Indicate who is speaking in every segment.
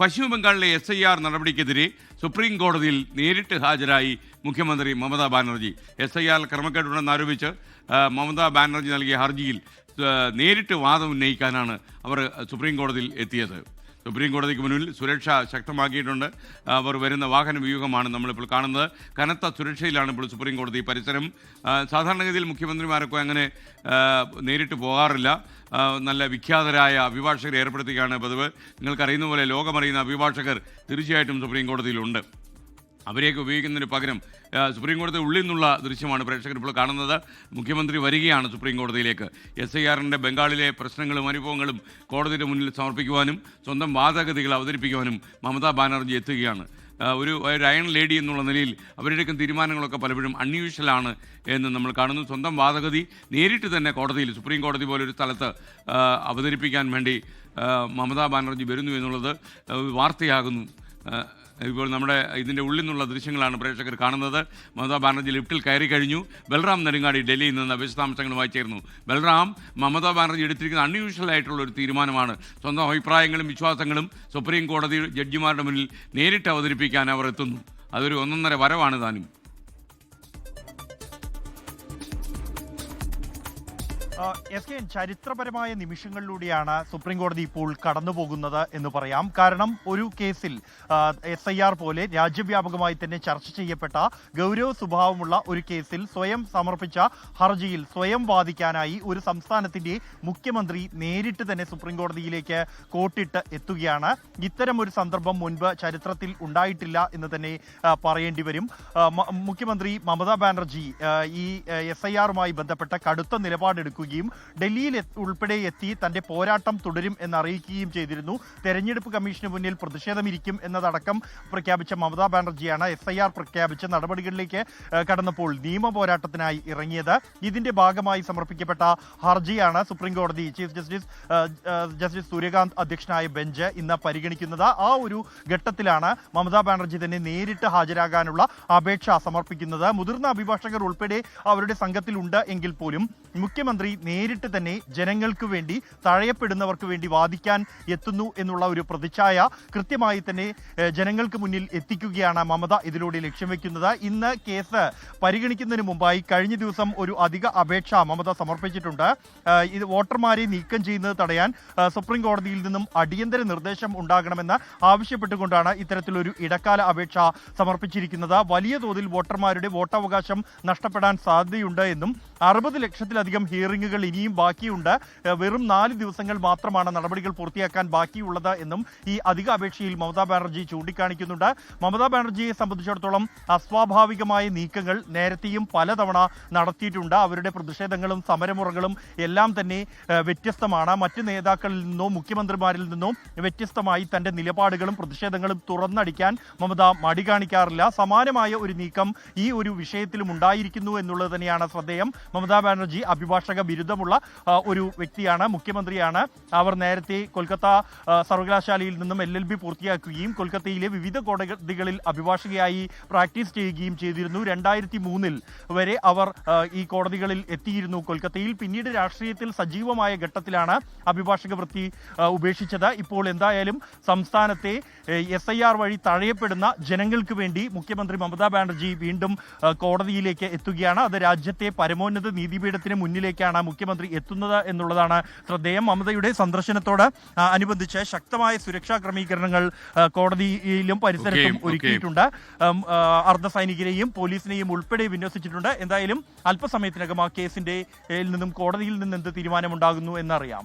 Speaker 1: പശ്ചിമ ബംഗാളിലെ SIR നടപടിക്കെതിരെ supreme കോടതിയിൽ നേരിട്ട് ഹാജരായി മുഖ്യമന്ത്രി മമതാ ബാനർജി. SIR ക്രമക്കേടുണ്ടെന്ന് ആരോപിച്ച് മമതാ ബാനർജി നൽകിയ ഹർജിയിൽ നേരിട്ട് വാദം ഉന്നയിക്കാനാണ് അവർ സുപ്രീം കോടതിയിൽ എത്തിയത്. സുപ്രീം കോടതിക്ക് മുന്നിൽ സുരക്ഷ ശക്തമാക്കിയിട്ടുണ്ട്. അവർ വരുന്ന വാഹന വ്യൂഹമാണ് നമ്മളിപ്പോൾ കാണുന്നത്. കനത്ത സുരക്ഷയിലാണ് ഇപ്പോൾ സുപ്രീം കോടതി പരിസരം. സാധാരണഗതിയിൽ മുഖ്യമന്ത്രിമാരൊക്കെ അങ്ങനെ നേരിട്ട് പോകാറില്ല. നല്ല വിഖ്യാതരായ അഭിഭാഷകരെ ഏർപ്പെടുത്തുകയാണ് പതിവ്. നിങ്ങൾക്കറിയുന്ന പോലെ ലോകമറിയുന്ന അഭിഭാഷകർ തീർച്ചയായിട്ടും സുപ്രീം കോടതിയിലുണ്ട്. അവരെയൊക്കെ ഉപയോഗിക്കുന്നതിന് പകരം സുപ്രീം കോടതി ഉള്ളിൽ നിന്നുള്ള ദൃശ്യമാണ് പ്രേക്ഷകർ ഇപ്പോൾ കാണുന്നത്. മുഖ്യമന്ത്രി വരികയാണ് സുപ്രീം കോടതിയിലേക്ക്. SIRൻ്റെ ബംഗാളിലെ പ്രശ്നങ്ങളും അനുഭവങ്ങളും കോടതിയുടെ മുന്നിൽ സമർപ്പിക്കുവാനും സ്വന്തം വാദഗതികൾ അവതരിപ്പിക്കുവാനും മമതാ ബാനർജി എത്തുകയാണ്. ഒരു അയൺ ലേഡി എന്നുള്ള നിലയിൽ അവരുടെയൊക്കെ തീരുമാനങ്ങളൊക്കെ പലപ്പോഴും അൺയൂഷ്വലാണ് എന്ന് നമ്മൾ കാണുന്നു. സ്വന്തം വാദഗതി നേരിട്ട് തന്നെ കോടതിയിൽ, സുപ്രീം കോടതി പോലൊരു സ്ഥലത്ത് അവതരിപ്പിക്കാൻ വേണ്ടി മമതാ ബാനർജി വരുന്നു എന്നുള്ളത് വാർത്തയാകുന്നു. ഇപ്പോൾ നമ്മുടെ ഇതിൻ്റെ ഉള്ളിൽ നിന്നുള്ള ദൃശ്യങ്ങളാണ് പ്രേക്ഷകർ കാണുന്നത്. മമതാ ബാനർജി ലിഫ്റ്റിൽ കയറി കഴിഞ്ഞു. ബൽറാം നെടുങ്ങാടി ഡൽഹിയിൽ നിന്ന് വിശദാംശങ്ങളുമായി ചേർന്നു. ബൽറാം, മമതാ ബാനർജി എടുത്തിരിക്കുന്ന അൺയൂഷ്വൽ ആയിട്ടുള്ള ഒരു തീരുമാനമാണ്. സ്വന്തം അഭിപ്രായങ്ങളും വിശ്വാസങ്ങളും സുപ്രീം കോടതി ജഡ്ജിമാരുടെ മുന്നിൽ നേരിട്ട് അവതരിപ്പിക്കാൻ അവർ എത്തുന്നു. അതൊരു ഒന്നൊന്നര വരവാണ് താനും.
Speaker 2: ചരിത്രപരമായ നിമിഷങ്ങളിലൂടെയാണ് സുപ്രീം കോടതി ഇപ്പോൾ കടന്നുപോകുന്നത് എന്ന് പറയാം. കാരണം ഒരു കേസിൽ SIR പോലെ രാജ്യവ്യാപകമായി തന്നെ ചർച്ച ചെയ്യപ്പെട്ട ഗൗരവ സ്വഭാവമുള്ള ഒരു കേസിൽ സ്വയം സമർപ്പിച്ച ഹർജിയിൽ സ്വയം വാദിക്കാനായി ഒരു സംസ്ഥാനത്തിന്റെ മുഖ്യമന്ത്രി നേരിട്ട് തന്നെ സുപ്രീം കോടതിയിലേക്ക് കോട്ടിട്ട് എത്തുകയാണ്. ഇത്തരം ഒരു സന്ദർഭം മുൻപ് ചരിത്രത്തിൽ ഉണ്ടായിട്ടില്ല എന്ന് തന്നെ പറയേണ്ടി വരും. മുഖ്യമന്ത്രി മമതാ ബാനർജി ഈ SIRമായി ബന്ധപ്പെട്ട കടുത്ത നിലപാടെടുക്കുകയും ഡൽഹിയിൽ ഉൾപ്പെടെ എത്തി തന്റെ പോരാട്ടം തുടരും എന്നറിയിക്കുകയും ചെയ്തിരുന്നു. തെരഞ്ഞെടുപ്പ് കമ്മീഷന് മുന്നിൽ പ്രതിഷേധമിരിക്കും എന്നതടക്കം പ്രഖ്യാപിച്ച മമതാ ബാനർജിയാണ് SIR പ്രഖ്യാപിച്ച നടപടികളിലേക്ക് കടന്നപ്പോൾ നിയമ പോരാട്ടത്തിനായി ഇറങ്ങിയത്. ഇതിന്റെ ഭാഗമായി സമർപ്പിക്കപ്പെട്ട ഹർജിയാണ് സുപ്രീം കോടതി ചീഫ് ജസ്റ്റിസ് സൂര്യകാന്ത് അധ്യക്ഷനായ ബെഞ്ച് ഇന്ന് പരിഗണിക്കുന്നത്. ആ ഒരു ഘട്ടത്തിലാണ് മമതാ ബാനർജി തന്നെ നേരിട്ട് ഹാജരാകാനുള്ള അപേക്ഷ സമർപ്പിക്കുന്നത്. മുതിർന്ന അഭിഭാഷകർ ഉൾപ്പെടെ അവരുടെ സംഘത്തിലുണ്ട് എങ്കിൽ പോലും മുഖ്യമന്ത്രി നേരിട്ട് തന്നെ ജനങ്ങൾക്ക് വേണ്ടി, തഴയപ്പെടുന്നവർക്ക് വേണ്ടി വാദിക്കാൻ എത്തുന്നു എന്നുള്ള ഒരു പ്രതിച്ഛായ കൃത്യമായി തന്നെ ജനങ്ങൾക്ക് മുന്നിൽ എത്തിക്കുകയാണ് മമത ഇതിലൂടെ ലക്ഷ്യം വെക്കുന്നത്. ഇന്ന് കേസ് പരിഗണിക്കുന്നതിന് മുമ്പായി കഴിഞ്ഞ ദിവസം ഒരു അധിക അപേക്ഷ മമത സമർപ്പിച്ചിട്ടുണ്ട്. ഇത് വോട്ടർമാരെ നീക്കം ചെയ്യുന്നത് തടയാൻ സുപ്രീം കോടതിയിൽ നിന്നും അടിയന്തര നിർദ്ദേശം ഉണ്ടാകണമെന്ന് ആവശ്യപ്പെട്ടുകൊണ്ടാണ് ഇത്തരത്തിലൊരു ഇടക്കാല അപേക്ഷ സമർപ്പിച്ചിരിക്കുന്നത്. വലിയ തോതിൽ വോട്ടർമാരുടെ വോട്ടവകാശം നഷ്ടപ്പെടാൻ സാധ്യതയുണ്ട് എന്നും 60 ലക്ഷത്തിലധികം ഹിയറിംഗുകൾ ഇനിയും ബാക്കിയുണ്ട്, വെറും 4 ദിവസങ്ങൾ മാത്രമാണ് നടപടികൾ പൂർത്തിയാക്കാൻ ബാക്കിയുള്ളത് എന്നും ഈ അധിക അപേക്ഷയിൽ മമതാ ബാനർജി ചൂണ്ടിക്കാണിക്കുന്നുണ്ട്. മമതാ ബാനർജിയെ സംബന്ധിച്ചിടത്തോളം അസ്വാഭാവികമായ നീക്കങ്ങൾ നേരത്തെയും പലതവണ നടത്തിയിട്ടുണ്ട്. അവരുടെ പ്രതിഷേധങ്ങളും സമരമുറകളും എല്ലാം തന്നെ വ്യത്യസ്തമാണ്. മറ്റ് നേതാക്കളിൽ നിന്നോ മുഖ്യമന്ത്രിമാരിൽ നിന്നോ വ്യത്യസ്തമായി തന്റെ നിലപാടുകളും പ്രതിഷേധങ്ങളും തുറന്നടിക്കാൻ മമത മടി കാണിക്കാറില്ല. സമാനമായ ഒരു നീക്കം ഈ ഒരു വിഷയത്തിലും ഉണ്ടായിരിക്കുന്നു എന്നുള്ളത് തന്നെയാണ് ശ്രദ്ധേയം. മമതാ ബാനർജി അഭിഭാഷക ബിരുദമുള്ള ഒരു വ്യക്തിയാണ്, മുഖ്യമന്ത്രിയാണ്. അവർ നേരത്തെ കൊൽക്കത്ത സർവകലാശാലയിൽ നിന്നും LLB പൂർത്തിയാക്കുകയും കൊൽക്കത്തയിലെ വിവിധ കോടതികളിൽ അഭിഭാഷകയായി പ്രാക്ടീസ് ചെയ്യുകയും ചെയ്തിരുന്നു. 2003 വരെ അവർ ഈ കോടതികളിൽ എത്തിയിരുന്നു കൊൽക്കത്തയിൽ. പിന്നീട് രാഷ്ട്രീയത്തിൽ സജീവമായ ഘട്ടത്തിലാണ് അഭിഭാഷക വൃത്തി ഉപേക്ഷിച്ചത്. ഇപ്പോൾ എന്തായാലും സംസ്ഥാനത്തെ SIR വഴി തഴയപ്പെടുന്ന ജനങ്ങൾക്ക് വേണ്ടി മുഖ്യമന്ത്രി മമതാ ബാനർജി വീണ്ടും കോടതിയിലേക്ക് എത്തുകയാണ്. അത് രാജ്യത്തെ പരമോന്നത നീതിപീഠത്തിന് മുന്നിലേക്കാണ് മുഖ്യമന്ത്രി എത്തുന്നത് എന്നുള്ളതാണ് ശ്രദ്ധേയം. മമതയുടെ സന്ദർശനത്തോട് അനുബന്ധിച്ച് ശക്തമായ സുരക്ഷാ ക്രമീകരണങ്ങൾ കോടതിയിലും പരിസരത്തും ഒരുക്കിയിട്ടുണ്ട്. അർദ്ധസൈനികരെയും പോലീസിനെയും ഉൾപ്പെടെ വിന്യസിച്ചിട്ടുണ്ട്. എന്തായാലും അല്പസമയത്തിനകം ആ കേസിന്റെ നിന്നും കോടതിയിൽ നിന്ന് എന്ത് തീരുമാനമുണ്ടാകുന്നു എന്നറിയാം.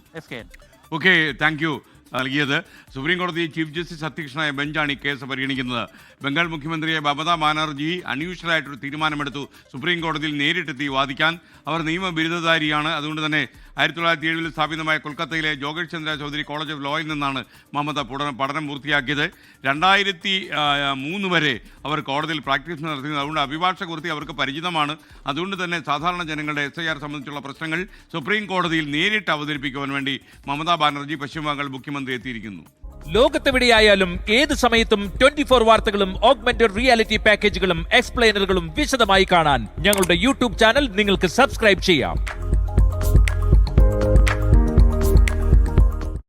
Speaker 1: Okay, thank you. നൽകിയത് സുപ്രീം കോടതി ചീഫ് ജസ്റ്റിസ് അധ്യക്ഷനായ ബെഞ്ചാണ് ഈ കേസ് പരിഗണിക്കുന്നത്. ബംഗാൾ മുഖ്യമന്ത്രിയെ മമതാ ബാനർജി അൺയൂഷ്വലായിട്ടൊരു തീരുമാനമെടുത്തു. സുപ്രീം കോടതിയിൽ നേരിട്ടെത്തി വാദിക്കാൻ. അവർ നിയമ ബിരുദധാരിയാണ്. അതുകൊണ്ട് തന്നെ 1907 സ്ഥാപിതമായ കൊൽക്കത്തയിലെ ജോഗേഷ് ചന്ദ്ര ചൗധരി കോളേജ് ഓഫ് ലോയിൽ നിന്നാണ് മമത പഠനം പൂർത്തിയാക്കിയത്. 2003 വരെ അവർ കോടതിയിൽ പ്രാക്ടീസ് നടത്തിയത്. അതുകൊണ്ട് അഭിഭാഷക വൃത്തി അവർക്ക് പരിചിതമാണ്. അതുകൊണ്ട് തന്നെ സാധാരണ ജനങ്ങളുടെ SIR സംബന്ധിച്ചുള്ള പ്രശ്നങ്ങൾ സുപ്രീം കോടതിയിൽ നേരിട്ട് അവതരിപ്പിക്കുവാൻ വേണ്ടി മമതാ ബാനർജി പശ്ചിമബംഗാൾ മുഖ്യമന്ത്രി എത്തിയിരിക്കുന്നു.
Speaker 3: ലോകത്തെവിടെയായാലും ഏത് സമയത്തും 24 വാർത്തകളും ഓഗ്മെന്റഡ് റിയാലിറ്റി പാക്കേജുകളും എക്സ്പ്ലെയിനറുകളും വിശദമായി കാണാൻ ഞങ്ങളുടെ YouTube ചാനൽ നിങ്ങൾക്ക് സബ്സ്ക്രൈബ് ചെയ്യാം.